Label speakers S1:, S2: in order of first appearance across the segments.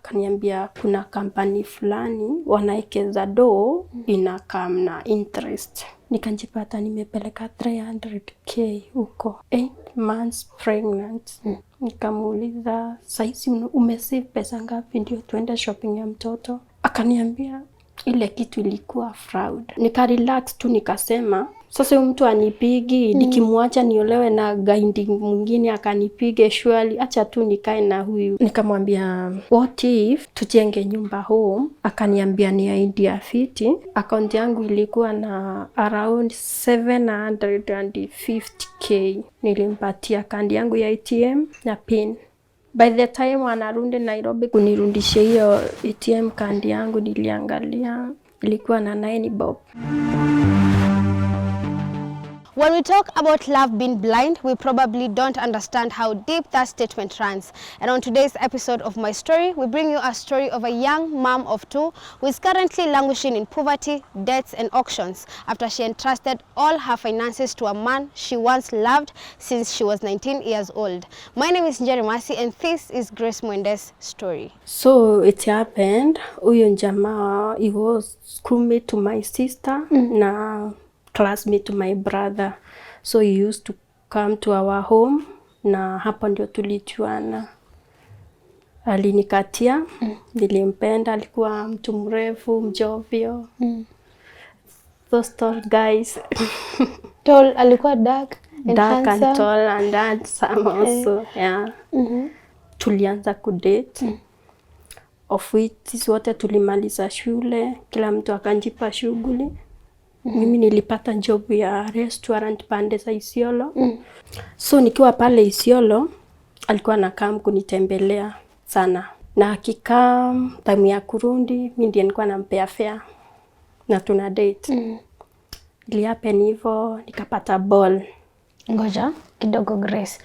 S1: Kaniambia kuna kampani fulani wanaekeza do inakam na interest. Nikanjipata nimepeleka 300k huko, 8 months pregnant. Nikamuuliza, saizi umesave pesa ngapi ndio tuende shopping ya mtoto? Akaniambia ile kitu ilikuwa fraud. Nikarelax tu nikasema, sasa mtu anipigi, nikimwacha niolewe na gaindi mwingine akanipige surely, acha tu nikae na huyu. Nikamwambia, what if tujenge nyumba home? Akaniambia ni idea fiti. Account yangu ilikuwa na around 750k. Nilimpatia kandi yangu ya ATM na pin. By the time anarudi Nairobi kunirudishia hiyo ATM kandi yangu, niliangalia ilikuwa na 9 bob.
S2: When we talk about love being blind, we probably don't understand how deep that statement runs. And on today's episode of My Story, we bring you a story of a young mom of 2 who is currently languishing in poverty, debts and auctions after she entrusted all her finances to a man she once loved since she was 19 years old. My name is Njeri Masi and this is Grace Mwende's story.
S1: So it happened, huyo jamaa, he was schoolmate to my sister na classmate to my brother. So he used to come to our home na hapo ndio tulijuana. Alinikatia, nilimpenda, alikuwa mtu mrefu, mjovyo. Those tall guys.
S2: Tall, alikuwa dark and handsome.
S1: And tall and handsome also, yeah. Tulianza kudate. Of which sisi wote tulimaliza shule, kila mtu akanjipa shughuli. Mimi nilipata job ya restaurant pande za Isiolo. So nikiwa pale Isiolo, alikuwa anakaa kunitembelea sana. Na akikaa time ya kurudi, mimi ndiye nilikuwa nampea fare na tuna date. Ilihappen hivyo, nikapata ball.
S2: Ngoja kidogo Grace.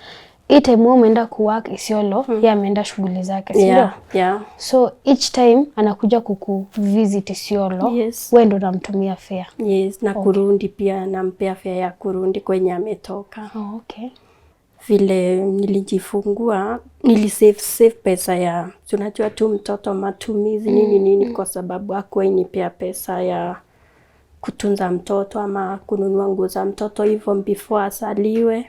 S2: Time umeenda kuwork Isiolo, yeye ameenda shughuli zake, si ndio?
S1: Yeah.
S2: So each time anakuja kukuvisit Isiolo,
S1: yes.
S2: Wewe ndo unamtumia fare.
S1: Yes, na kurudi pia nampea fare ya kurudi kwenye ametoka.
S2: Okay.
S1: Vile nilijifungua, nilisave pesa ya, tunajua tu mtoto matumizi nini kwa sababu hakuwa inipea pesa ya kutunza mtoto ama kununua nguo za mtoto hivyo before asaliwe.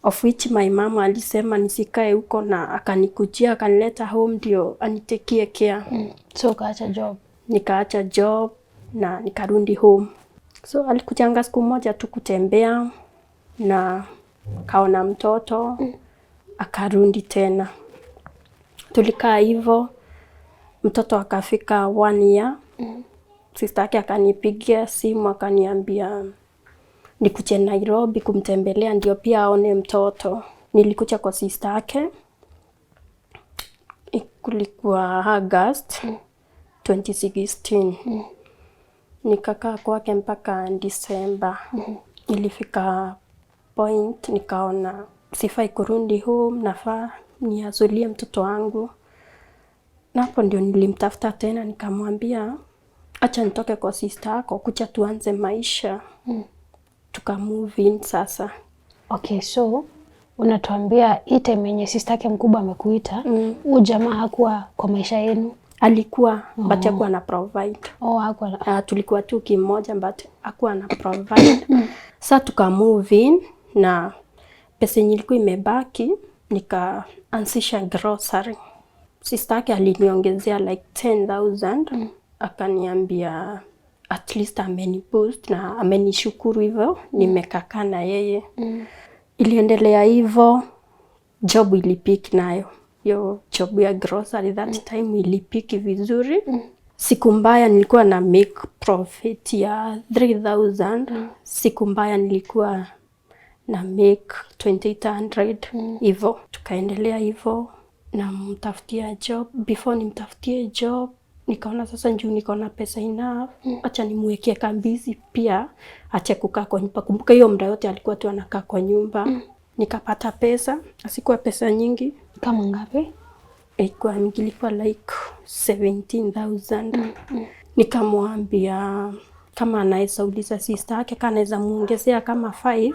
S1: Of which my mama alisema nisikae huko na akanikujia akanileta home ndio anitekie care.
S2: So ukaacha job?
S1: Nikaacha job na nikarudi home. So alikujanga siku moja tu kutembea na kaona mtoto akarudi tena. Tulikaa hivyo, mtoto akafika 1 year. Sister yake akanipigia simu akaniambia nikuje Nairobi kumtembelea ndio pia aone mtoto. Nilikuja kwa sister yake. Kulikuwa August 2016. Nikakaa kwake mpaka December. Nilifika point nikaona sifai kurudi home, nafaa niazulie mtoto wangu. Na hapo ndio nilimtafuta tena nikamwambia acha nitoke kwa sister yako kuja tuanze maisha. Tuka move in sasa.
S2: Okay, so unatuambia time yenye sister yake mkubwa amekuita, huyu jamaa hakuwa kwa maisha yenu?
S1: Alikuwa, but hakuwa na provide.
S2: Hakuwa.
S1: Tulikuwa tu kimoja but hakuwa na provide. Sasa tuka move in na pesa nilikuwa imebaki nikaanzisha grocery. Sister yake aliniongezea like 10,000. Akaniambia at least ameniboost na amenishukuru hivyo, nimekaka na yeye. Iliendelea hivyo, job ilipiki nayo. Yo job ya grocery that time ilipiki vizuri. Siku mbaya nilikuwa na make profit ya 3,000. Siku mbaya nilikuwa na make 2,800 hivyo. Tukaendelea hivyo na mtafutia job. Before nimtafutie job, nikaona sasa njoo niko na pesa enough, acha nimwekee kambizi pia acha kukaa kwa nyumba. Kumbuka hiyo muda yote alikuwa tu anakaa kwa nyumba. Nikapata pesa, asikuwa pesa nyingi.
S2: Kama ngapi?
S1: Ilikuwa like 17,000. Nikamwambia kama anaweza uliza sister yake kama anaweza muongezea kama 5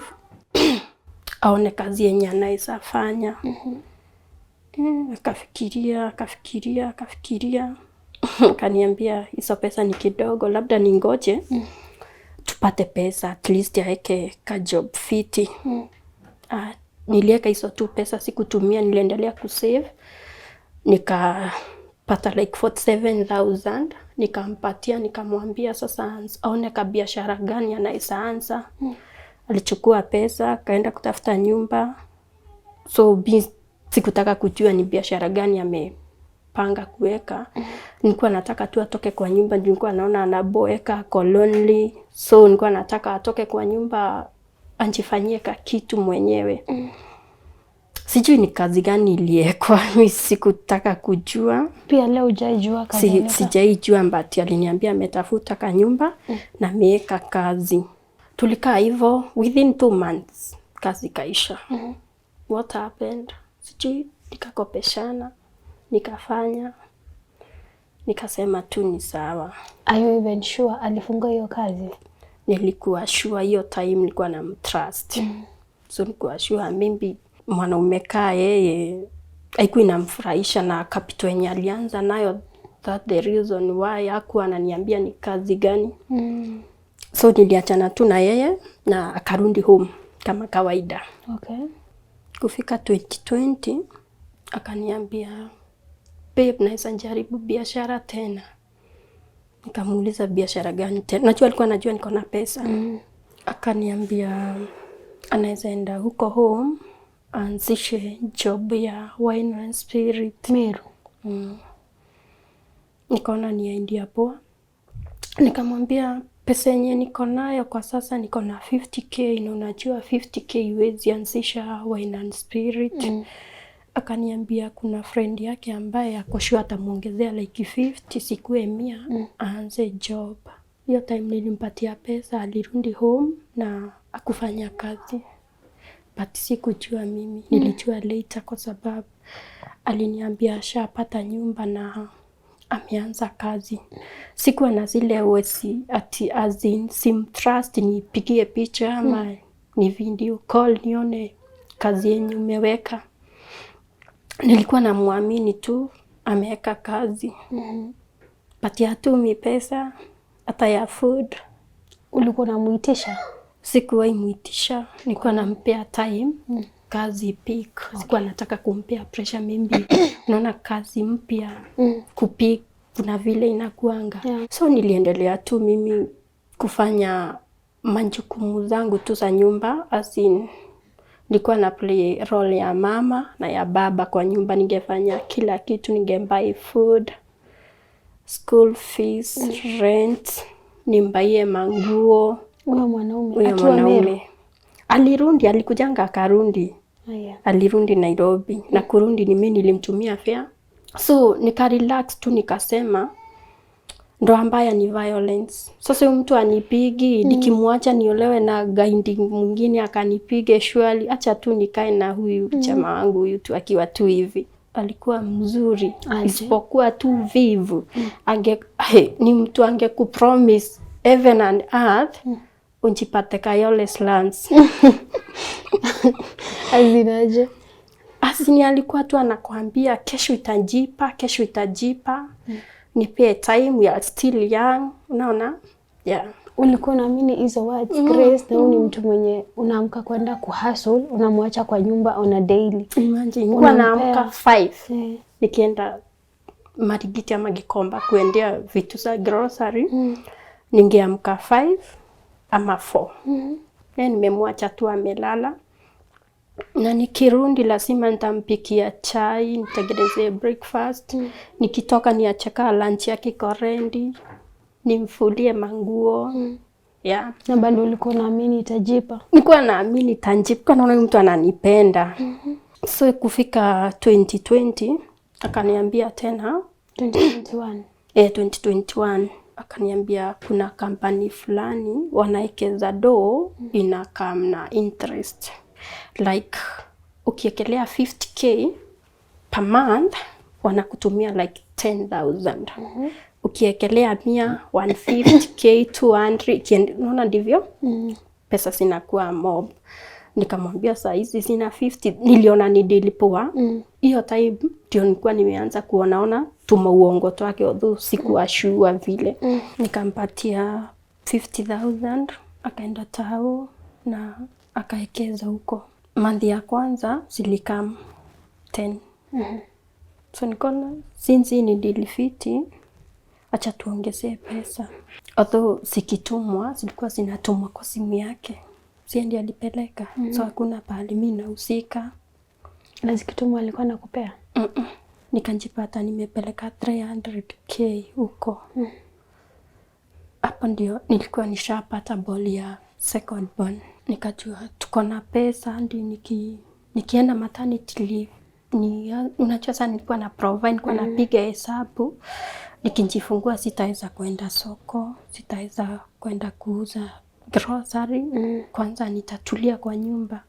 S1: aone kazi yenye anaweza fanya. Akafikiria. Akaniambia hizo pesa ni kidogo, labda ningoje tupate pesa at least aeke ka job fiti. Nilieka hizo tu pesa, sikutumia, niliendelea kusave. Nikapata like 47,000, nikampatia, nikamwambia sasa aone ka biashara gani anaweza anza. Alichukua pesa, kaenda kutafuta nyumba. So sikutaka kujua ni biashara gani amepanga kuweka. Nilikuwa nataka tu atoke kwa nyumba, nilikuwa naona anaboeka, lonely. So nilikuwa nataka atoke kwa nyumba anjifanyie kitu mwenyewe. Sijui ni kazi gani iliekwa, mimi sikutaka kujua.
S2: Pia leo hujaijua kazi?
S1: Sijaijua, but aliniambia ametafuta ka nyumba na ameweka kazi. Tulikaa hivyo within 2 months kazi kaisha. What happened? Sijui, nikakopeshana, nikafanya, nikasema tu ni sawa.
S2: Are you even sure alifunga hiyo kazi?
S1: Nilikuwa sure hiyo time, nilikuwa na trust. So nilikuwa sure maybe mwanaume kaa yeye haikuwa inamfurahisha na capital yenye alianza nayo, that the reason why hakuwa ananiambia ni kazi gani. So niliachana tu na yeye na akarudi home kama kawaida.
S2: Okay.
S1: Kufika 2020 akaniambia, babe, naweza jaribu biashara tena. Nikamuuliza biashara gani tena? Najua alikuwa anajua niko na pesa. Akaniambia anaweza enda huko home anzishe job ya wine and spirit Meru. Nikaona ni idea poa. Nikamwambia pesa yenye niko nayo kwa sasa niko na 50k, na unajua 50k huwezi anzisha wine and spirit. Akaniambia kuna friend yake ambaye akosho atamuongezea like 50 sikuwe 100 aanze job. Hiyo time nilimpatia pesa, alirudi home na akufanya kazi. But sikujua mimi, nilijua later kwa sababu aliniambia ashapata nyumba na ameanza kazi. Sikuwa na zile wesi ati as in simtrust nipigie picha ama ni video call nione kazi yenye umeweka. Nilikuwa namuamini tu ameweka kazi. But hatumi pesa hata ya food.
S2: Ulikuwa unamuitisha?
S1: Sikuwahi muitisha, nilikuwa nampea time kazi peak. Sikuwa nataka kumpea pressure maybe. Naona kazi mpya kupeak kuna vile inakuanga. So niliendelea tu mimi kufanya majukumu zangu tu za nyumba, as in nilikuwa na play role ya mama na ya baba kwa nyumba. Ningefanya kila kitu, ningebuy food, school fees, rent, nimbaie manguo.
S2: Huyo mwanaume
S1: alirundi, alikujanga akarundi. Alirundi Nairobi na kurundi ni mimi nilimtumia fare. So nika relax tu, nikasema ndoa mbaya ni violence. Sasa mtu anipigi, nikimwacha niolewe na gaindi mwingine akanipige, surely acha tu nikae na huyu jamaa wangu huyu tu akiwa tu hivi. Alikuwa mzuri, isipokuwa tu vivu. Ni mtu angekupromise heaven and earth, unjipate Kayole lands.
S2: Azinaje?
S1: Asini alikuwa tu anakuambia kesho itajipa, kesho itajipa. Nipe time, we are still young. Unaona? Yeah.
S2: Ulikuwa unaamini hizo words, Grace, na ni mtu mwenye unaamka kwenda kuhustle, unamwacha kwa nyumba on a daily.
S1: Imagine, nilikuwa naamka 5. Nikienda Marigiti ama Gikomba kuendea vitu za grocery. Ningeamka 5 ama 4. Nimemwacha tu amelala. Na nikirundi lazima nitampikia chai, nitengeneze breakfast. Nikitoka niacheka lunch yake iko ready, nimfulie manguo.
S2: Na bado ulikuwa unaamini itajipa?
S1: Nilikuwa naamini itajipa, naona mtu ananipenda. So kufika 2020 akaniambia tena
S2: 2021.
S1: 2021 akaniambia kuna kampani fulani wanaekeza do inakam na interest. Like ukiekelea 50k per month wanakutumia like 10,000. Ukiekelea 150k 200, unaona ndivyo pesa zinakuwa mob. Nikamwambia saa hizi sina 50. Niliona ni deal poa. Hiyo time ndio nilikuwa nimeanza kuonaona tuma uongo twake, although sikuwa sure vile. Nikampatia 50,000, akaenda tao na akaekeza huko. Monthi ya kwanza zilikam 10. So nikaona since ni deal fiti, acha tuongezee pesa. Although zikitumwa zilikuwa zinatumwa kwa simu yake, si ndiye alipeleka. So hakuna pahali mimi nahusika.
S2: Na zikitumwa alikuwa nakupea?
S1: Nikanjipata nimepeleka 300k huko. Hapo ndio nilikuwa nishapata ball ya second born. Nikajua tuko na pesa, ndio nikienda maternity leave. Unajua sana nilikuwa na provide, nilikuwa napiga hesabu. Nikijifungua sitaweza kwenda soko, sitaweza kwenda kuuza grocery. Kwanza nitatulia kwa nyumba.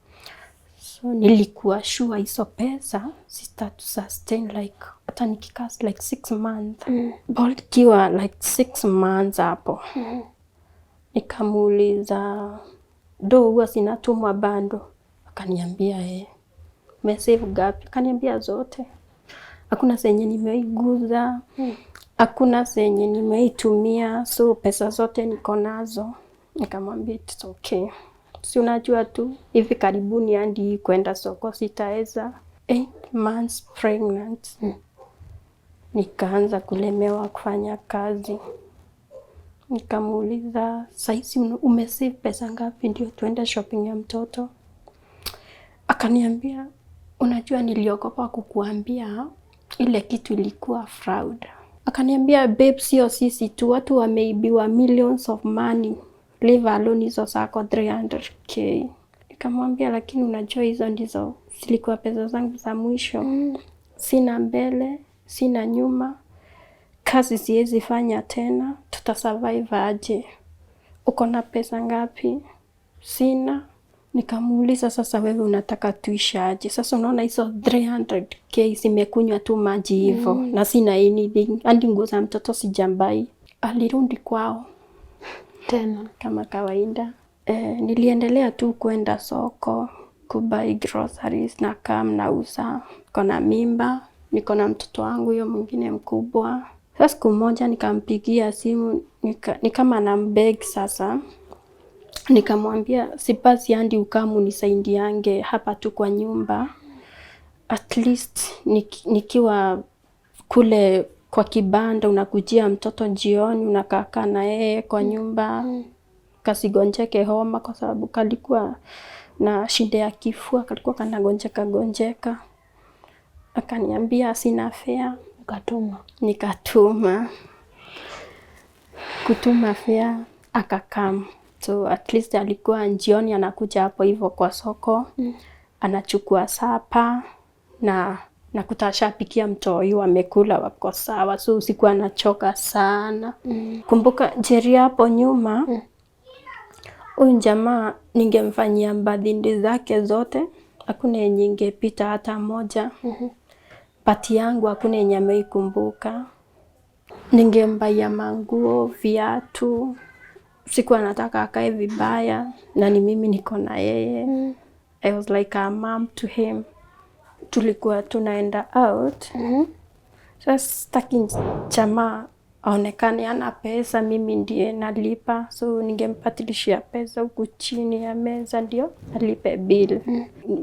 S1: So nilikuwa sure hizo pesa sita to sustain like hata nikikas like 6 months. Ball kiwa like 6 months hapo. Nikamuuliza do huwa sinatumwa bando? Akaniambia umesave gapi? Akaniambia zote. Hakuna senye nimeiguza. Hakuna senye nimeitumia, so pesa zote niko nazo. Nikamwambia it's okay. Si unajua tu hivi karibuni hadi kwenda soko sitaweza. 8 months pregnant. Nikaanza kulemewa kufanya kazi. Nikamuuliza saizi umesave pesa ngapi ndio tuende shopping ya mtoto? Akaniambia unajua niliogopa kukuambia ile kitu ilikuwa fraud. Akaniambia babe, sio sisi tu, watu wameibiwa millions of money. Leave alone hizo zako 300k. Nikamwambia lakini unajua hizo ndizo zilikuwa pesa zangu za mwisho. Sina mbele, sina nyuma. Kazi siwezi fanya tena, tutasurvive aje? Uko na pesa ngapi? Sina. Nikamuuliza sasa wewe unataka tuishi aje? Sasa unaona hizo 300k zimekunywa tu maji hivyo. Na sina anything. Hadi nguo za mtoto sijambai. Alirudi kwao
S2: tena
S1: kama kawaida. Niliendelea tu kwenda soko kubuy groceries na kama nauza. Kona mimba, niko na mtoto wangu huyo mwingine mkubwa. Sasa siku moja nikampigia simu, ni kama na mbeg sasa. Nikamwambia sipasi hadi ukamu nisaidiange hapa tu kwa nyumba. At least nikiwa kule kwa kibanda unakujia mtoto jioni unakaa na yeye kwa nyumba. Kasigonjeke homa kwa sababu kalikuwa na shida ya kifua, kalikuwa kanagonjeka. Akaniambia sina fare.
S2: Ukatuma?
S1: Nikatuma. Kutuma fare akakam. So at least alikuwa jioni anakuja hapo hivyo kwa soko. Anachukua sapa na kutashapikia mtoi wamekula wako sawa. So usiku anachoka sana. Kumbuka Jerry hapo nyuma. Huyu jamaa ningemfanyia birthday zake zote. Hakuna yenye ingepita hata moja. Pati yangu hakuna yenye ameikumbuka. Ningembayia manguo, viatu. Sikuwa nataka akae vibaya na ni mimi niko na yeye. I was like a mom to him. Tulikuwa tunaenda out. Sasa sitaki jamaa aonekane hana pesa, mimi ndiye nalipa. So ningempatilishia pesa huku chini ya meza ndio alipe bill.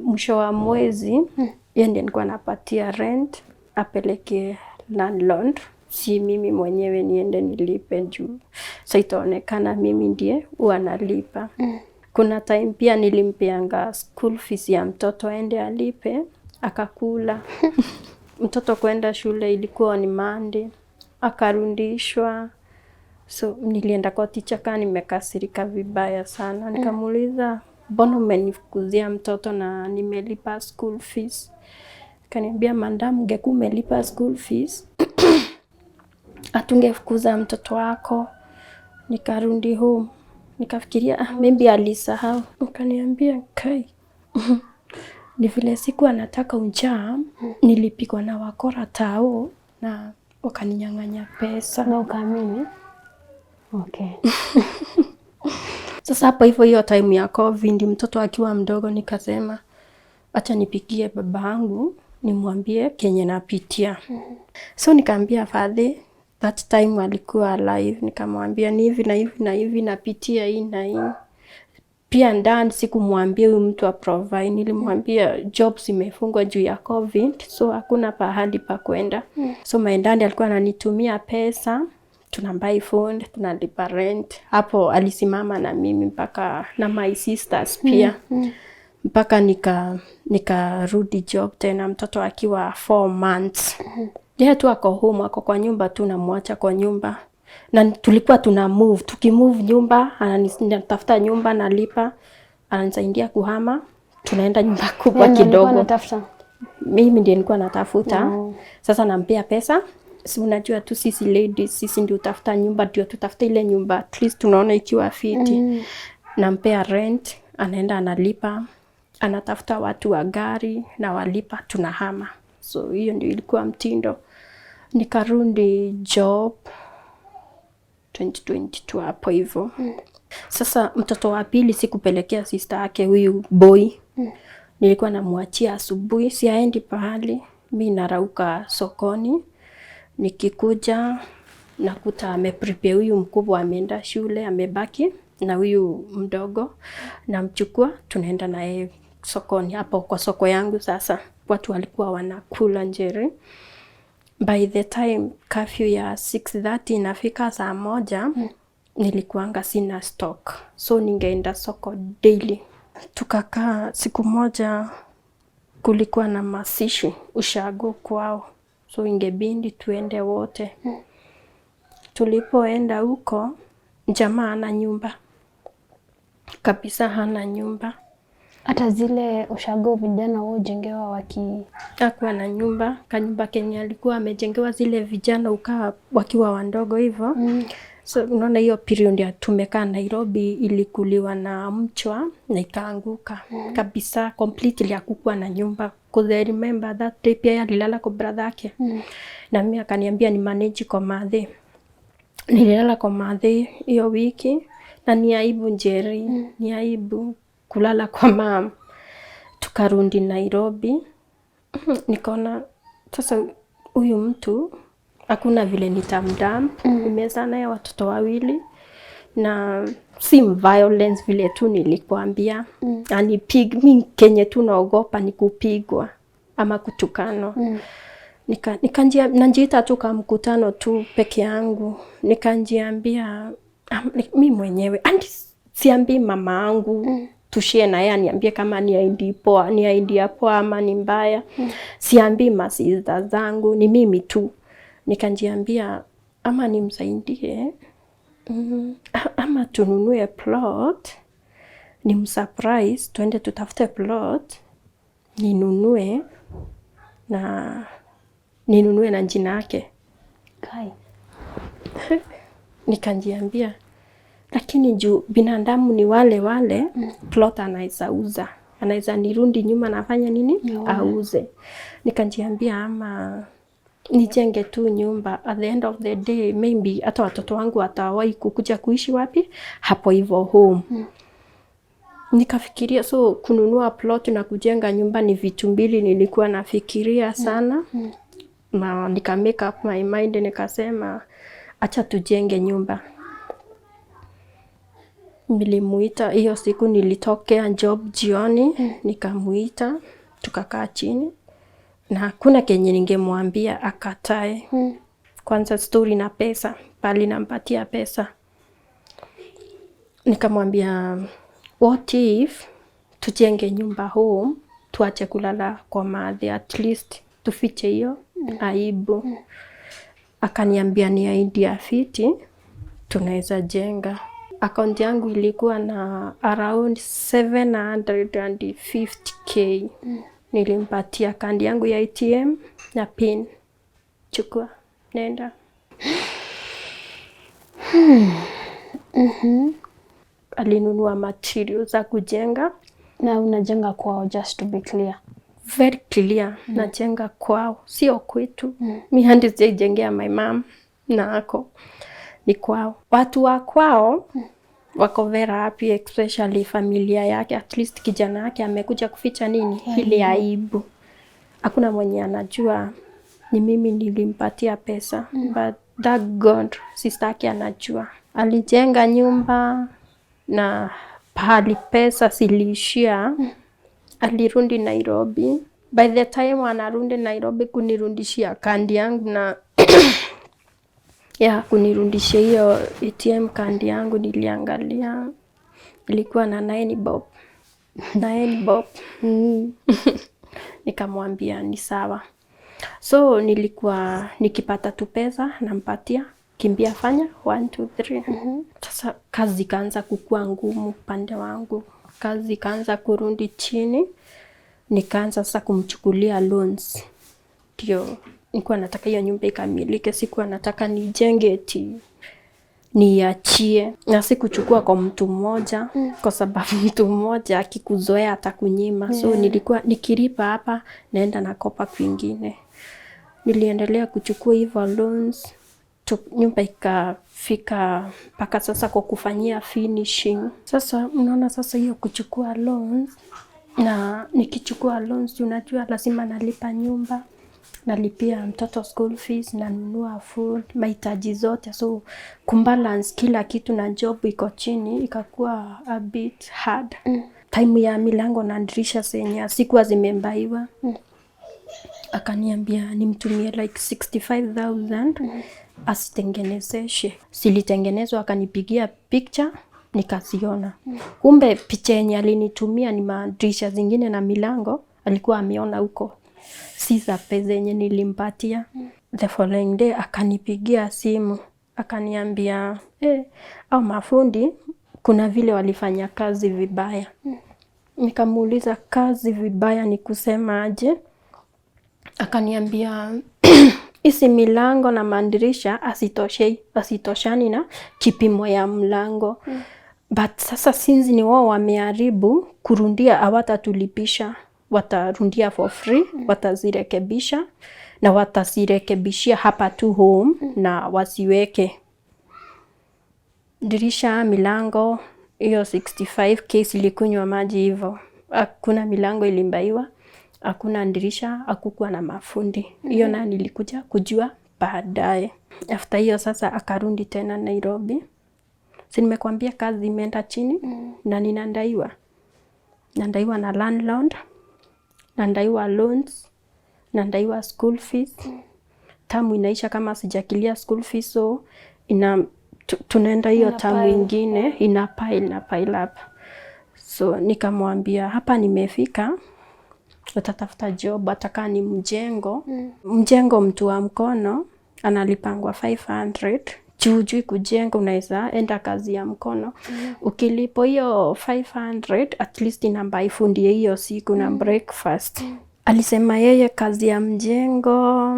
S1: Mwisho wa mwezi yeye ndiye nilikuwa napatia rent apeleke landlord. Si mimi mwenyewe niende nilipe juu. Sasa itaonekana mimi ndiye huwa nalipa. Kuna time pia nilimpeanga school fees ya mtoto aende alipe, akakula. Mtoto kwenda shule ilikuwa ni Monday, akarudishwa. So nilienda kwa teacher kama nimekasirika vibaya sana. Nikamuuliza, "Mbona umenifukuzia mtoto na nimelipa school fees?" Akaniambia, "Madam, ungekuwa umelipa school fees, hatungefukuza mtoto wako." Nikarudi home. Nikafikiria maybe alisahau. Akaniambia, "Kai, ni vile siku anataka ujam, nilipigwa na wakora tao na wakaninyang'anya pesa."
S2: Na ukaamini? Okay.
S1: Sasa hapo hivyo hiyo time ya COVID mtoto akiwa mdogo nikasema acha nipigie babangu nimwambie kenye napitia. So nikaambia father, that time alikuwa alive, nikamwambia ni hivi na hivi na hivi napitia hii na hii. Pia ndani sikumwambia huyu mtu aprovide, nilimwambia jobs imefungwa juu ya COVID, so hakuna pahali pa kwenda. So my dad alikuwa ananitumia pesa, tunabuy phone, tunalipa rent. Hapo alisimama na mimi mpaka na my sisters pia. Mpaka nikarudi job tena mtoto akiwa 4 months. Yeye tu ako home, ako kwa nyumba tu, namwacha kwa nyumba. Na tulikuwa tuna move, tukimove nyumba, anatafuta nyumba nalipa, ananisaidia kuhama, tunaenda nyumba kubwa kidogo. Mimi ndiye nilikuwa natafuta. Sasa nampea pesa. Si unajua tu sisi ladies, sisi ndio utafuta nyumba, ndio tutafuta ile nyumba at least tunaona ikiwa fiti. Nampea rent, anaenda analipa, anatafuta watu wa gari na walipa, tunahama. So hiyo ndio ilikuwa mtindo. Nikarudi job 2022 hapo hivyo. Sasa mtoto wa pili sikupelekea sister yake huyu boy. Nilikuwa namwachia asubuhi, siaendi pahali. Mimi narauka sokoni. Nikikuja nakuta ameprepare huyu mkubwa ameenda shule, amebaki na huyu mdogo. Namchukua tunaenda naye sokoni hapo kwa soko yangu. Sasa watu walikuwa wanakula njeri. By the time curfew ya 6:30 inafika saa 1, nilikuanga sina stock. So ningeenda soko daily. Tukakaa siku moja kulikuwa na masishi ushago kwao. So ingebindi tuende wote. Tulipoenda huko, jamaa hana nyumba. Kabisa hana nyumba.
S2: Hata zile ushago vijana wao jengewa
S1: hakuwa na nyumba. Kanyumba Kenya alikuwa amejengewa zile vijana ukaa wakiwa wandogo hivyo. So unaona hiyo period ya tumekaa Nairobi ilikuliwa na mchwa na ikaanguka. Kabisa completely hakukuwa na nyumba. Because I remember that day pia alilala kwa brother yake. Na mimi akaniambia ni manage kwa madhe. Nililala kwa madhe hiyo wiki na ni aibu njeri, ni aibu kulala kwa mama. Tukarudi Nairobi. Nikaona sasa huyu mtu hakuna vile nitamdump. Nimezaa naye watoto wawili na si violence vile tu nilikuambia. Mimi kenye tu naogopa ni kupigwa ama kutukanwa. Najiita tu kama mkutano tu peke yangu. Nikajiambia mimi mwenyewe siambii mama yangu tushie na yeye aniambie kama ni idea poa ama ni mbaya. Siambii masista zangu, ni mimi tu. Nikajiambia ama nimsaidie ama tununue plot, nimsurprise tuende tutafute plot, ninunue na jina yake. Nikajiambia lakini juu binadamu ni wale plot anaweza uza. Anaweza nirudi nyuma nafanya nini? Auze. Nikajiambia ama nijenge tu nyumba. At the end of the day maybe hata watoto wangu watawahi kukuja kuishi wapi? Hapo hivyo home. Nikafikiria so kununua plot na kujenga nyumba ni vitu mbili nilikuwa nafikiria sana. Na nika make up my mind, nikasema acha tujenge nyumba. Nilimuita hiyo siku, nilitokea job jioni, nikamuita, tukakaa chini. Na hakuna kenye ningemwambia akatae. Kwanza story na pesa, bali nampatia pesa. Nikamwambia what if tujenge nyumba home, tuache kulala kwa madhe, at least tufiche hiyo aibu. Akaniambia ni idea fiti, tunaweza jenga. Account yangu ilikuwa na around 750k. Nilimpatia kandi yangu ya ATM na pin. Chukua, nenda. Alinunua materials za kujenga.
S2: Na unajenga kwao, just to be clear?
S1: Very clear. Najenga kwao, sio kwetu. Mimi handi sijengea my mom na ako. Ni kwao. Watu wa kwao wako very happy, especially familia yake. At least kijana yake amekuja kuficha nini ile aibu. Hakuna mwenye anajua ni mimi nilimpatia pesa. But that God, sister yake anajua. Alijenga nyumba na pahali pesa ziliishia, alirudi Nairobi. By the time anarudi Nairobi kunirudishia kandi yangu na kunirudishia hiyo ATM kandi yangu, niliangalia ilikuwa na 9 bob. 9 bob. Nikamwambia ni sawa. So nilikuwa nikipata tu pesa nampatia, kimbia fanya 1 2 3. Sasa kazi kaanza kukua ngumu upande wangu. Kazi kaanza kurudi chini. Nikaanza sasa kumchukulia loans. Ndio nilikuwa nataka hiyo nyumba ikamilike, sikuwa nataka nijenge eti niachie. Na sikuchukua kwa mtu mmoja kwa sababu mtu mmoja akikuzoea atakunyima. So nilikuwa nikilipa hapa naenda nakopa kwingine. Niliendelea kuchukua hivyo loans. Nyumba ikafika mpaka sasa kwa kufanyia finishing. Sasa unaona sasa hiyo kuchukua loans, na nikichukua loans unajua lazima nalipa nyumba, nalipia mtoto school fees, nanunua food, mahitaji zote. So kumbalance kila kitu na job iko chini, ikakuwa a bit hard. Time ya milango na dirisha zenye sikuwa zimembaiwa. Akaniambia nimtumie like 65,000 asitengenezeshe. Silitengenezwa, akanipigia picture nikaziona. Kumbe picha yenye alinitumia ni madirisha zingine na milango alikuwa ameona huko, si za pesa yenye nilimpatia. The following day akanipigia simu akaniambia au mafundi kuna vile walifanya kazi vibaya. Nikamuuliza kazi vibaya ni kusema aje? Akaniambia isi milango na madirisha asitoshani na kipimo ya mlango. But sasa since ni wao wameharibu, kurundia hawatatulipisha, watarundia for free, watazirekebisha na watazirekebishia hapa tu home na wasiweke dirisha milango. Hiyo 65k ilikunywa maji hivyo. Hakuna milango ilimbaiwa, hakuna dirisha, hakukuwa na mafundi. Hiyo na nilikuja kujua baadaye. After hiyo sasa akarudi tena Nairobi. Si nimekwambia kazi imeenda chini na ninandaiwa. Nandaiwa na landlord, nandaiwa loans, nandaiwa school fees. Tamu inaisha kama sijakilia school fees, so tunaenda hiyo tamu ingine ina pile up. So nikamwambia hapa nimefika, utatafuta job, ataka ni mjengo mtu wa mkono analipangwa 500. Jujui kujenga, unaweza enda kazi ya mkono. Ukilipo hiyo 500 at least inamba ifundie hiyo siku na breakfast. Alisema yeye kazi ya mjengo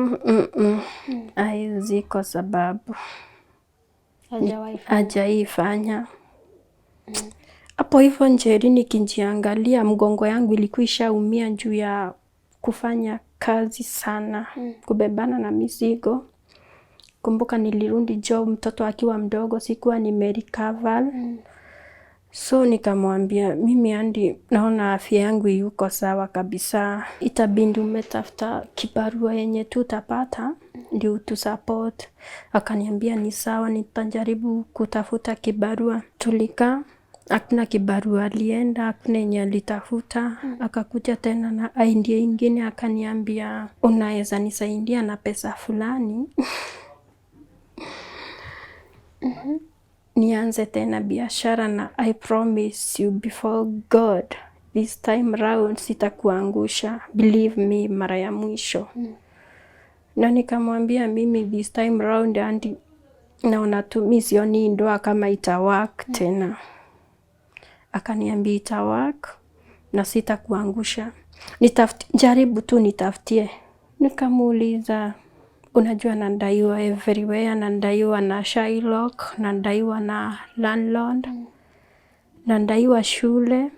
S1: haizi kwa sababu hajaifanya. Hapo hivyo Njeri nikijiangalia mgongo yangu ilikuwa ishaumia juu ya kufanya kazi sana, kubebana na mizigo. Kumbuka nilirudi job mtoto akiwa mdogo, sikuwa nimerecover. So nikamwambia mimi hadi naona afya yangu yuko sawa kabisa. Itabidi umetafuta kibarua yenye tutapata ndio tu support. Akaniambia ni sawa, nitajaribu kutafuta kibarua. Tulika, hakuna kibarua alienda, hakuna yenye alitafuta. Akakuja tena na idea ingine akaniambia unaweza nisaidia na pesa fulani. Nianze tena biashara na I promise you before God this time round sitakuangusha, believe me, mara ya mwisho. Na nikamwambia mimi this time round and naona tu mimi sioni ndoa kama itawork tena. Akaniambia itawork na sitakuangusha, jaribu tu nitafutie. Nikamuuliza unajua nandaiwa everywhere, nandaiwa na Shylock, nandaiwa na landlord, nandaiwa shule,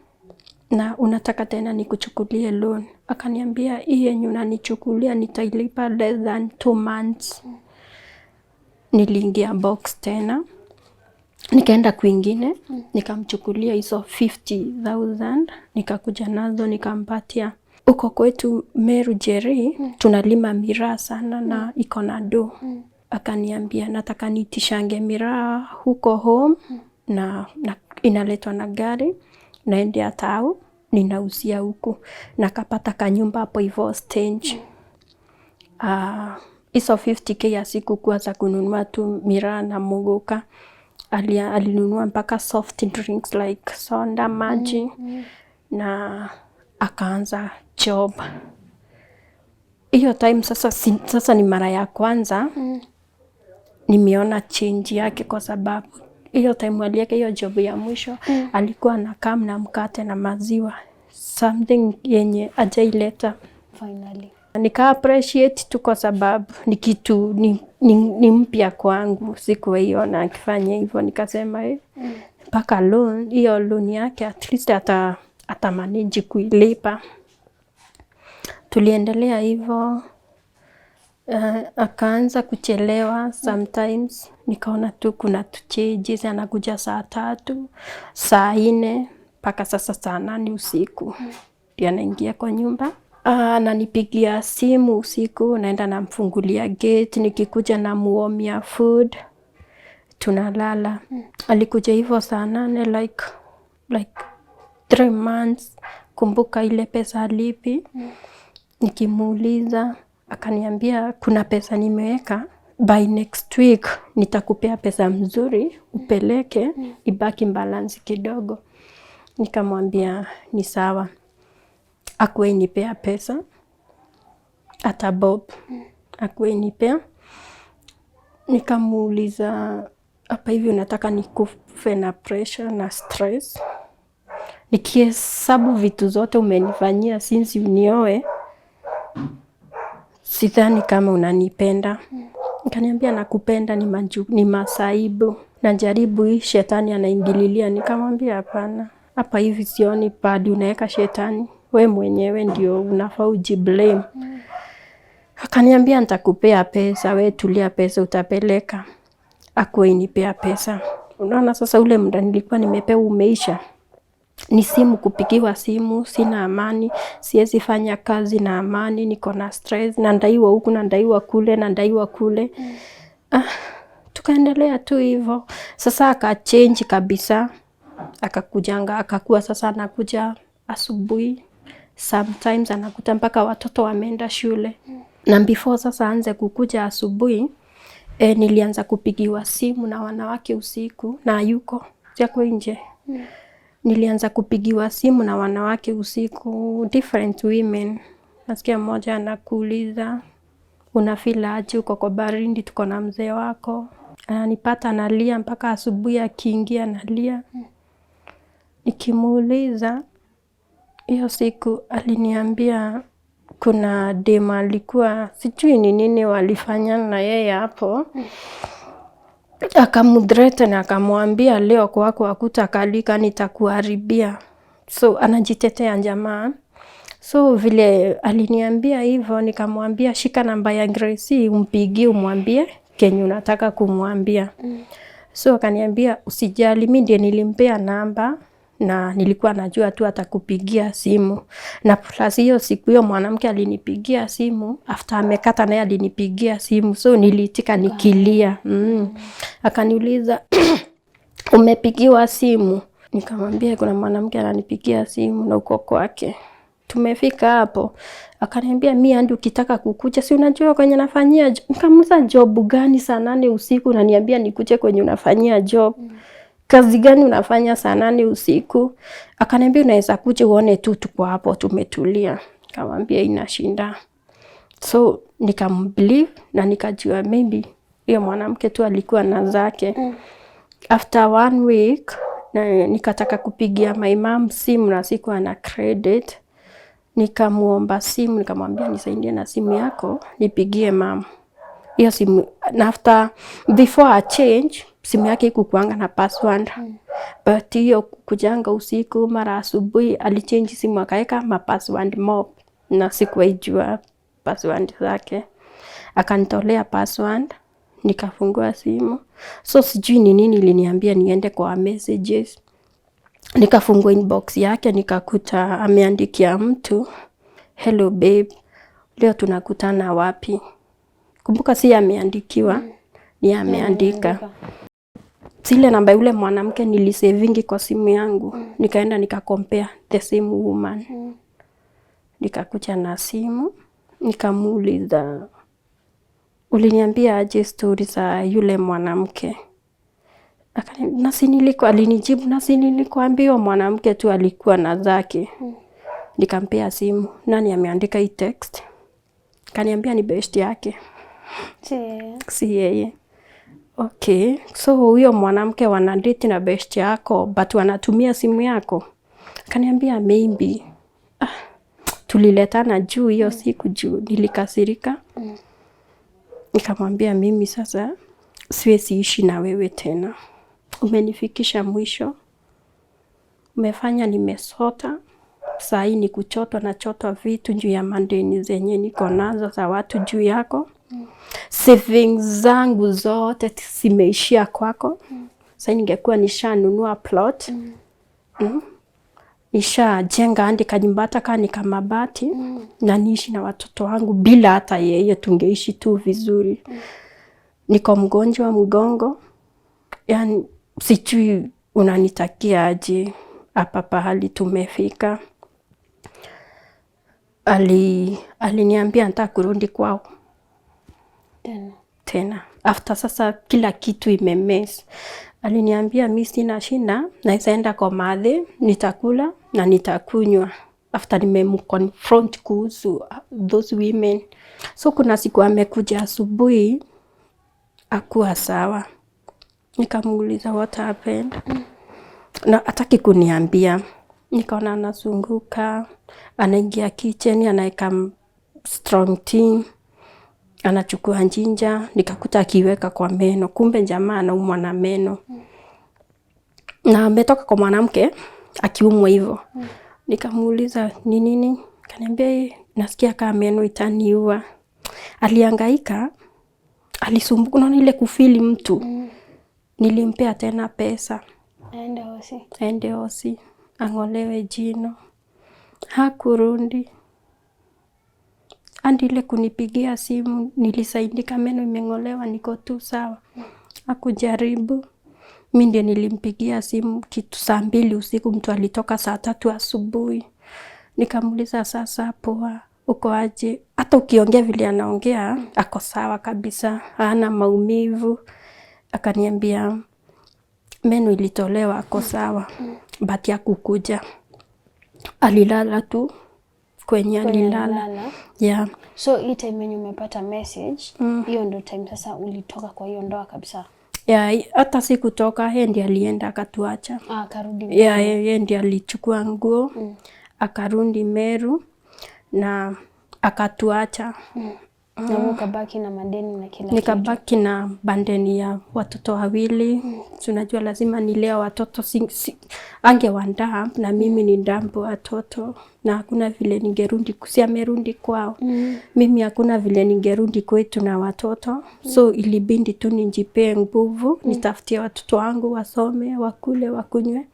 S1: na unataka tena nikuchukulie loan. Akaniambia hii yenye unanichukulia nitailipa less than 2 months. Niliingia box tena, Nikaenda kwingine, nikamchukulia hizo 50,000, nikakuja nazo nikampatia. Uko kwetu Meru Jeri, tunalima miraa sana na iko na do. Akaniambia nataka nitishange miraa huko home na inaletwa na gari naendea tao ninauzia huku. Nakapata kanyumba hapo hivyo stage. Hizo 50k ya siku kuwa za kununua tu miraa na muguka. Alinunua mpaka soft drinks like soda, maji na akaanza job. Hiyo time sasa ni mara ya kwanza nimeona change yake, kwa sababu hiyo time aliweka hiyo job ya mwisho alikuwa anakaa na mkate na maziwa, something yenye ajaileta
S2: Finally.
S1: Nika appreciate tu kwa sababu ni kitu ni mpya kwangu, sikuiona akifanya hivyo. Nikasema mpaka hiyo loan yake at least atamanage kuilipa. Tuliendelea hivyo, akaanza kuchelewa sometimes. Nikaona tu kuna changes, anakuja saa 3, saa 4 mpaka sasa saa 8 usiku ndio anaingia kwa nyumba. Ananipigia simu usiku, naenda namfungulia gate, nikikuja namuomia food, tunalala. Alikuja hivyo saa 8 like 3 months. Kumbuka ile pesa alipi. Nikimuuliza akaniambia kuna pesa nimeweka, by next week nitakupea pesa mzuri upeleke, ibaki balance kidogo. Nikamwambia ni sawa. Akuwe nipea pesa hata bob, akuwe nipea. Nikamuuliza hapa hivi unataka nikufe na pressure na stress? Nikihesabu vitu zote umenifanyia since unioe, sidhani kama unanipenda. Nikaniambia nakupenda, ni masaibu. Najaribu hii shetani anaingililia. Nikamwambia hapana, hapa hivi sioni padi unaweka shetani. We mwenyewe ndio unafaa ujiblame. Akaniambia nitakupea pesa, we tulia, pesa utapeleka. Akuwe nipea pesa. Unaona sasa ule muda nilikuwa nimepewa umeisha. Ni simu, kupigiwa simu, sina amani, siwezi fanya kazi na amani, niko na stress, nadaiwa huku, nadaiwa kule, nadaiwa kule. Tukaendelea tu hivyo. Sasa akachange kabisa. Akakuwa sasa anakuja asubuhi. Sometimes anakuta mpaka watoto wameenda shule. Na before sasa aanze kukuja asubuhi, nilianza kupigiwa simu na wanawake usiku na yuko yako nje. Nilianza kupigiwa simu na wanawake usiku, different women. Nasikia mmoja anakuuliza unafeel aje, uko kwa baridi, tuko na mzee wako. Ananipata analia mpaka asubuhi, akiingia analia. Nikimuuliza, hiyo siku aliniambia kuna dema alikuwa sijui ni nini walifanya na yeye hapo. Akamudrete na akamwambia leo kwako hakutakalika, nitakuharibia. So anajitetea jamaa. So vile aliniambia hivyo, nikamwambia shika namba ya Gracie umpigie umwambie kenye unataka kumwambia. So akaniambia usijali, mimi ndiye nilimpea namba na nilikuwa najua tu atakupigia simu. Na plus hiyo siku hiyo mwanamke alinipigia simu, after amekata naye alinipigia simu. So niliitika nikilia. Akaniuliza umepigiwa simu? Nikamwambia kuna mwanamke ananipigia simu na uko kwake. Tumefika hapo. Akaniambia mimi andi ukitaka kukuja si unajua kwenye nafanyia. Nikamuuliza job gani saa 8 usiku na niambia nikuje kwenye unafanyia job? Kazi gani unafanya saa 8 usiku? Akaniambia unaweza kuja uone tu tuko hapo tumetulia. Nikamwambia inashinda. So nikambelieve na nikajua maybe hiyo mwanamke tu alikuwa na zake. After 1 week nikataka kupigia my mom simu na sikuwa na credit. Nikamuomba simu, nikamwambia nisaidie na simu yako nipigie mama. Hiyo simu after before a change simu yake ikukuanga na password. But hiyo kujanga usiku mara asubuhi alichange simu akaweka ma password mob na sikuwaijua password zake. Akanitolea password nikafungua simu. So sijui ni nini iliniambia niende kwa messages. Nikafungua inbox yake nikakuta ameandikia mtu, hello babe, leo tunakutana wapi? Kumbuka si ameandikiwa, ni ameandika. Zile namba yule mwanamke nilisavingi kwa simu yangu. Nikaenda nikakompare the same woman. Nikakuja na simu, nikamuuliza, uliniambia aje story za yule mwanamke? Alinijibu, nasi nilikuambia mwanamke tu alikuwa na zake. Nikampea simu, nani ameandika hii text? Kaniambia ni best yake. Si yeye. Okay, so huyo mwanamke wanadate na best yako but wanatumia simu yako? Kaniambia maybe. Tuliletana juu hiyo siku juu nilikasirika. Nikamwambia mimi sasa siwezi ishi na wewe tena. Umenifikisha mwisho. Umefanya nimesota. Saa hii ni kuchotwa na chotwa vitu juu ya mandeni zenye niko nazo za watu juu yako. Savings zangu zote zimeishia kwako. Sasa ningekuwa nishanunua plot. Nishajenga hadi kanyumba hata kama ni kama mabati. Na niishi na watoto wangu bila hata yeye, tungeishi tu vizuri. Niko mgonjwa mgongo. Yani sijui unanitakia aje hapa pahali tumefika. Aliniambia nataka kurudi kwao. Tena. After sasa kila kitu imemess. Aliniambia mimi sina shida, naweza enda kwa madhe, nitakula na nitakunywa. After nimemconfront kuhusu those women. So kuna siku amekuja asubuhi, hakuwa sawa. Nikamuuliza what happened? Na hataki kuniambia. Nikaona anazunguka, anaingia kitchen, anaeka strong tea, anachukua ginger, nikakuta akiweka kwa meno. Kumbe jamaa anaumwa na meno. Na ametoka kwa mwanamke akiumwa hivyo. Nikamuuliza ni nini? Kaniambia nasikia kama meno itaniua. Alihangaika, alisumbuka, unaona ile kufili mtu. Nilimpea tena pesa. Aende hosi. Angolewe jino. Hakurudi. Hadi ile kunipigia simu nilisaidika meno imeng'olewa niko tu sawa. Hakujaribu. Mimi ndiye nilimpigia simu kitu saa 2 usiku, mtu alitoka saa 3 asubuhi. Nikamuuliza sasa poa, uko aje? Hata ukiongea vile anaongea, ako sawa kabisa, hana maumivu. Akaniambia meno ilitolewa, ako sawa. But hakukuja. Alilala tu kwenye alilala. Yeah.
S2: So hii time yenye umepata message, hiyo ndo time sasa ulitoka kwa hiyo ndoa kabisa?
S1: Yeah, hata sikutoka, yeye ndiye alienda akatuacha.
S2: Akarudi.
S1: Yeah, yeye ndiye alichukua nguo, akarudi Meru na akatuacha.
S2: Na ukabaki na madeni na kila kitu?
S1: Nikabaki na bandeni ya watoto wawili. Tunajua lazima nilea watoto, angewandaa na mimi ni ndambo watoto. Na hakuna vile ningerudi, kusia amerudi kwao. Mimi hakuna vile ningerudi kwetu na watoto. So ilibidi tu nijipee nguvu, nitafutie watoto wangu wasome, wakule, wakunywe.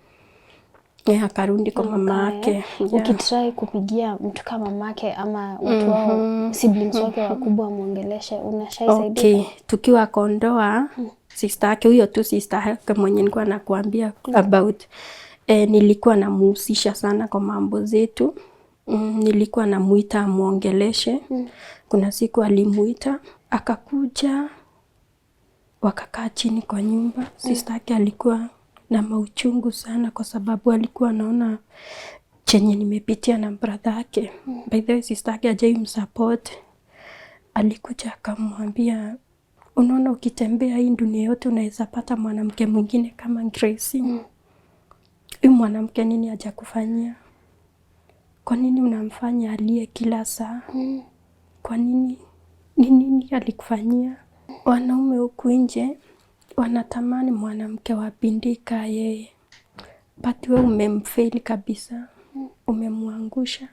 S1: Akarudi kwa mama yake.
S2: Ukitry kupigia mtu kama mamake ama watu wao siblings wake wakubwa muongeleshe, unashaisaidia?
S1: Okay, tukiwa Kondoa, sister yake, huyo tu sister yake mwenye nilikuwa nakuambia about, nilikuwa namuhusisha sana kwa mambo zetu. Nilikuwa namuita amuongeleshe. Kuna siku alimuita, akakuja, wakakaa chini kwa nyumba. Sister yake alikuwa na mauchungu sana kwa sababu alikuwa anaona chenye nimepitia na brother yake. By the way, sister yake hajaimsupport. Alikuja akamwambia, unaona ukitembea hii dunia yote unaweza pata mwanamke mwingine kama Grace. Huyu mwanamke nini hajakufanyia? Kwa nini unamfanya alie kila saa? Kwa nini? Nini alikufanyia? Wanaume huku nje wanatamani mwanamke wapindika yeye. But wewe umemfail kabisa. Umemwangusha.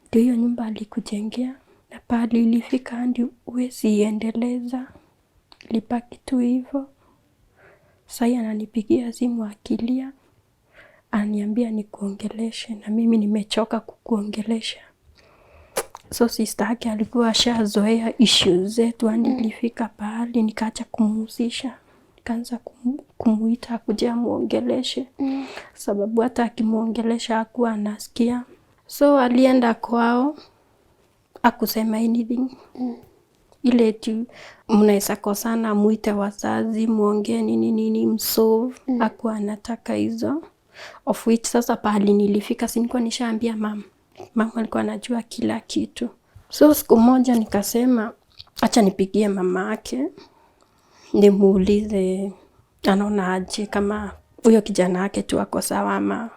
S1: Ndio hiyo nyumba alikujengea na pale ilifika hadi huwezi iendeleza. nilibaki tu hivyo. Sasa ananipigia simu akilia, ananiambia nikuongeleshe, na mimi nimechoka kukuongelesha. So sister yake alikuwa ashazoea issues zetu, nilifika pahali nikaacha kumuhusisha. Nikaanza kumuita kuja muongeleshe. Sababu hata akimuongelesha hakuwa anasikia. So alienda kwao, hakusema anything. Ile tu mnaweza kosana, muite wazazi, muongee nini msolve. Hakuwa anataka hizo. Of which sasa pahali nilifika si nilikuwa nishaambia mama. Mama alikuwa anajua kila kitu. So siku moja nikasema acha nipigie mama yake nimuulize anaona aje, kama huyo kijana wake tu ako sawa, ama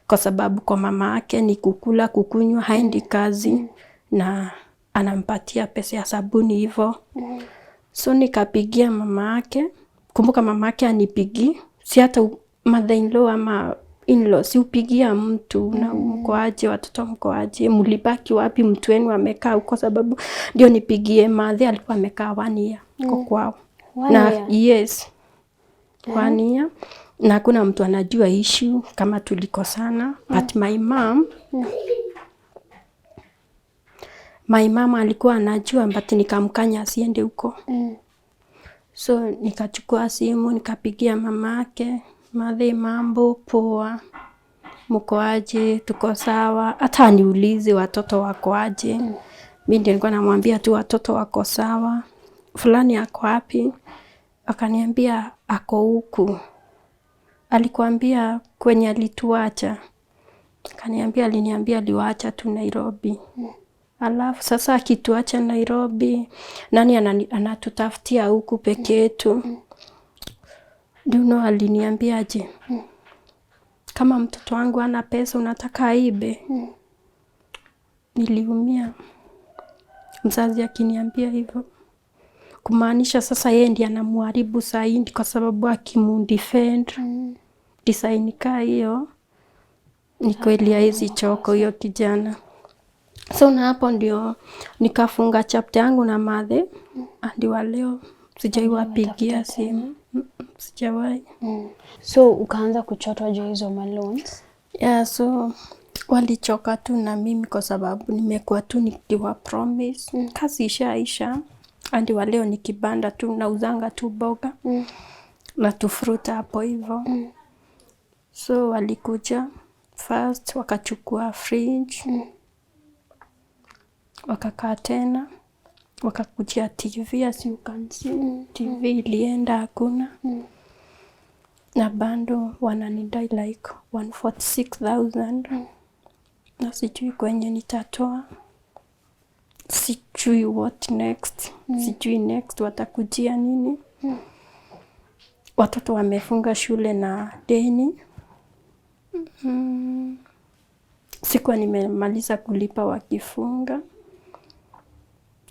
S1: kwa sababu kwa mama yake ni kukula kukunywa, haendi kazi na anampatia pesa ya sabuni hivyo. So nikapigia mama yake. Kumbuka mama yake anipigi, si hata mother-in-law ama in-law, si upigia mtu na mko aje, watoto mko aje, mlibaki wapi, mtu wenu amekaa huko. Sababu ndio nipigie mother, alikuwa amekaa 1 year kwa kwao. Yes, 1 year. Na hakuna mtu anajua issue kama tulikosana. But my mom alikuwa anajua, but nikamkanya asiende huko. So nikachukua simu nikapigia mama yake, mother, mambo poa, mko aje, tuko sawa. Hata aniulize watoto wako aje. Mimi ndio nilikuwa namwambia tu watoto wako sawa. Fulani ako wapi? Akaniambia ako huku. Alikwambia kwenye alituacha? Akaniambia aliniambia aliwaacha tu Nairobi. Alafu sasa akituacha Nairobi, nani anatutafutia huku peke yetu? Ndio aliniambia aje, kama mtoto wangu ana pesa unataka aibe? Niliumia mzazi akiniambia hivyo, kumaanisha sasa yeye ndiye anamuharibu zaidi, kwa sababu akimundefend design kaa hiyo ni kweli haizi choko hiyo kijana. So na hapo ndio nikafunga chapter yangu na mother. Hadi wa leo sijawahi wapigia simu. Sijawahi.
S2: So ukaanza kuchotwa juu hizo loans?
S1: Yeah, so walichoka tu na mimi kwa sababu nimekuwa tu nikiwa promise. Kazi ishaisha. Hadi wa leo nikibanda tu nauzanga tu boga na tu fruit hapo hivyo. So walikuja first wakachukua fridge. Wakakaa tena, wakakujia TV, as you can see. TV ilienda hakuna. Na bando wananidai like 146,000. Na sijui kwenye nitatoa. Sijui what next. Sijui next watakujia nini. Watoto wamefunga shule na deni. Sikuwa nimemaliza kulipa wakifunga.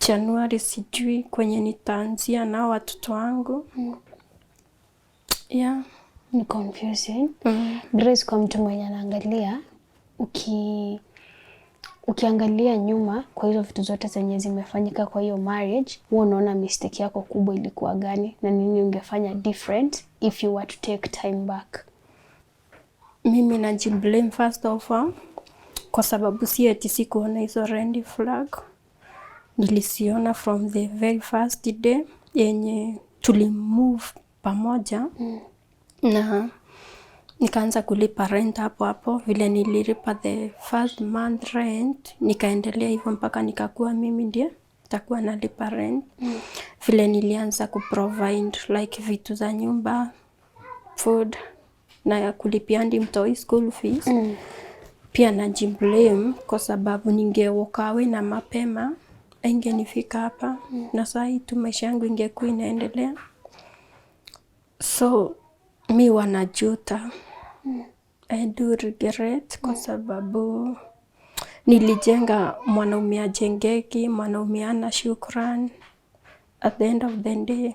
S1: Januari sijui kwenye nitaanzia na watoto wangu. Yeah.
S2: Ni confusing. Grace, kwa mtu mwenye anaangalia, ukiangalia nyuma kwa hizo vitu zote zenye zimefanyika kwa hiyo marriage, wewe unaona mistake yako kubwa ilikuwa gani na nini ungefanya different if you were to take time back?
S1: Mimi najiblame first of all kwa sababu si eti sikuona hizo red flag. Nilisiona from the very first day yenye tulimove pamoja. Na nikaanza kulipa rent hapo hapo. Vile nililipa the first month rent, nikaendelea hivyo mpaka nikakuwa mimi ndiye nitakuwa nalipa rent. Vile nilianza kuprovide like vitu za nyumba, food, na kulipia hadi mtoi school fees. Pia najiblame kwa sababu ninge-walk away na mapema, ingenifika hapa. Na saa hii tu maisha yangu ingekuwa inaendelea. So mi wanajuta. I do regret kwa sababu nilijenga mwanaume ajengeki, mwanaume ana shukrani. At the end of the day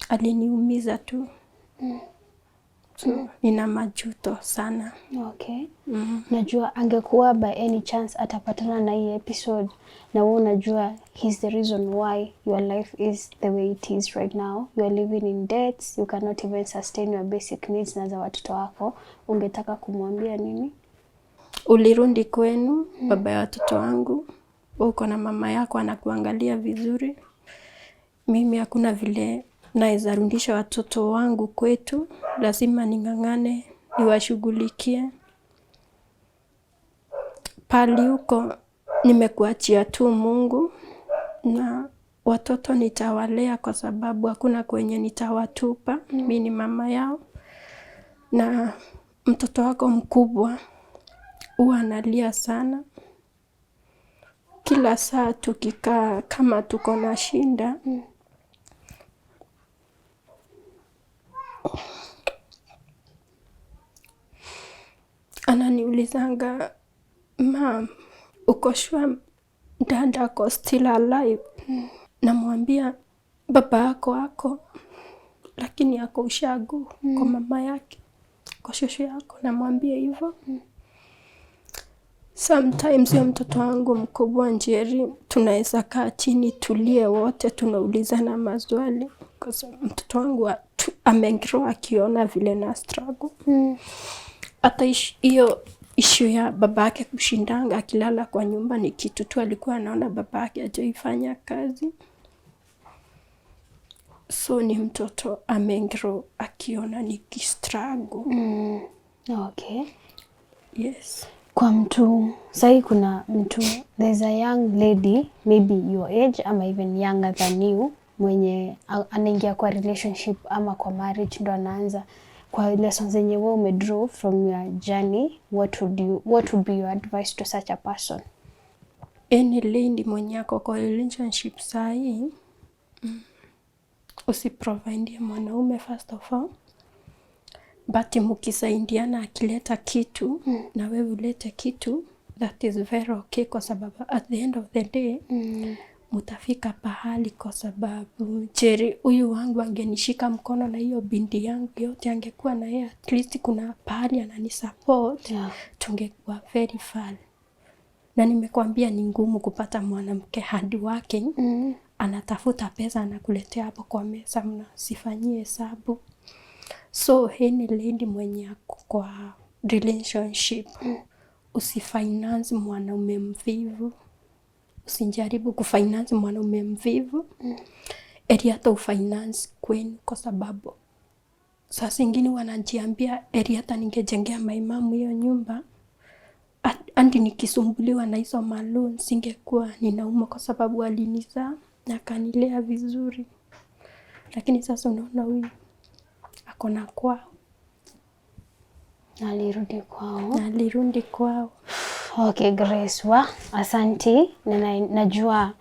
S1: aliniumiza tu. So nina majuto sana.
S2: Okay. Najua angekuwa by any chance atapatana na hii episode na wewe unajua he's the reason why your life is the way it is right now. You are living in debts, you cannot even sustain your basic needs na za watoto wako. Ungetaka kumwambia nini?
S1: Ulirudi kwenu, baba ya watoto wangu. Uko na mama yako anakuangalia vizuri. Mimi hakuna vile naweza rudisha watoto wangu kwetu. Lazima ning'ang'ane, niwashughulikie. Pali huko nimekuachia tu Mungu, na watoto nitawalea kwa sababu hakuna kwenye nitawatupa. Mimi ni mama yao. Na mtoto wako mkubwa huwa analia sana. Kila saa tukikaa kama tuko na shinda, ananiulizanga, "Mom, uko sure dad ako still alive?" Namwambia, "Baba yako ako, lakini ako ushago kwa mama yake, kwa shosho yako." Namwambia hivyo. Sometimes ya mtoto wangu mkubwa Njeri, tunaweza kaa chini tulie wote, tunaulizana maswali. Kwa sababu mtoto wangu amegrow akiona vile na struggle. Hata hiyo issue ya babake kushindanga akilala kwa nyumba ni kitu tu alikuwa anaona babake hajaifanya kazi. So ni mtoto amegrow akiona nikistruggle.
S2: Okay.
S1: Yes.
S2: Kwa mtu, sahi kuna mtu, there's a young lady, maybe your age, ama even younger than you, mwenye anaingia kwa relationship ama kwa marriage ndo anaanza. Kwa lessons zenye wewe umedraw from your journey, what would be your advice to such a person?
S1: Any lady mwenye ako kwa relationship sahi, usiprovide mwanaume first of all. But mkisaidiana akileta kitu na wewe ulete kitu, that is very okay, kwa sababu at the end of the day mutafika pahali. Kwa sababu Njeri huyu wangu angenishika mkono na hiyo binti yangu yote angekuwa na yeye, at least kuna pahali ananisupport, tungekuwa very far. Na nimekwambia ni ngumu kupata mwanamke hard working, anatafuta pesa anakuletea hapo kwa meza, mnasifanyie hesabu. So any lady mwenye kwa relationship, usifinance mwanaume mvivu. Usijaribu kufinance mwanaume mvivu. Eri hata ufinance kwenu, kwa sababu sasa ingine wanajiambia eri hata ningejengea maimamu hiyo nyumba, andi nikisumbuliwa na hizo maloan singekuwa ninauma, kwa sababu alinizaa na akanilea vizuri. Lakini sasa unaona huyu akona kwao. Alirudi kwao.
S2: Okay, Grace, asanti. Najua,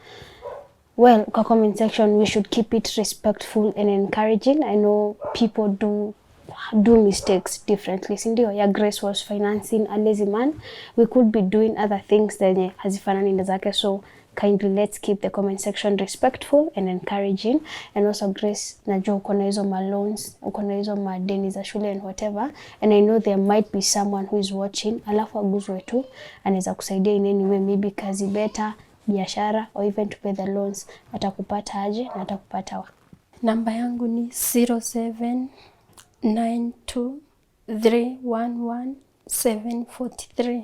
S2: well, kwa comment section we should keep it respectful and encouraging. I know people do mistakes differently. Sindio, ya Grace was financing a lazy man. We could be doing other things zenye hazifanani na zake. So kindly let's keep the comment section respectful and encouraging. And also Grace, najua uko na hizo loans, uko na hizo madeni za shule and whatever, and I know there might be someone who is watching, alafu aguzwe tu, anaweza kusaidia in any way, maybe kazi better, biashara, or even to pay the loans. Atakupata aje na atakupata
S1: Namba yangu ni 0792311743.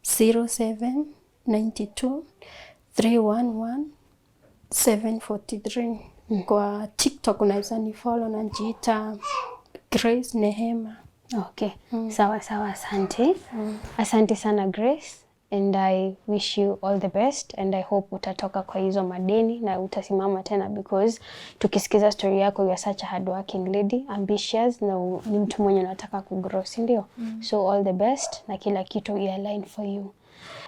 S1: 0792311743. Kwa TikTok unaweza ni follow na jiita Grace Nehema.
S2: Okay. Sawa, asante. Asante sana Grace, and I wish you all the best, and I hope utatoka kwa hizo madeni na utasimama tena, because tukisikiza story yako, you are such a hardworking lady, ambitious, na ni mtu mwenye unataka kugrow, ndio? So all the best, na kila kitu i-align for you.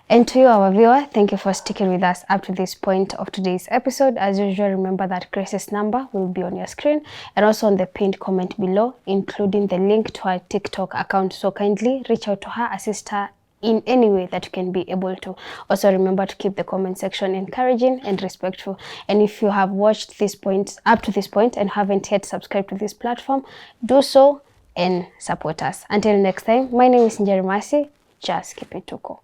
S2: And to you, our viewer, thank you for sticking with us up to this point of today's episode. As usual, remember that Grace's number will be on your screen and also on the pinned comment below, including the link to her TikTok account. So kindly reach out to her, assist her in any way that you can be able to. Also remember to keep the comment section encouraging and respectful. And if you have watched this point up to this point and haven't yet subscribed to this platform, do so and support us. Until next time, my name is Njeri Mercy. Just keep it tuko.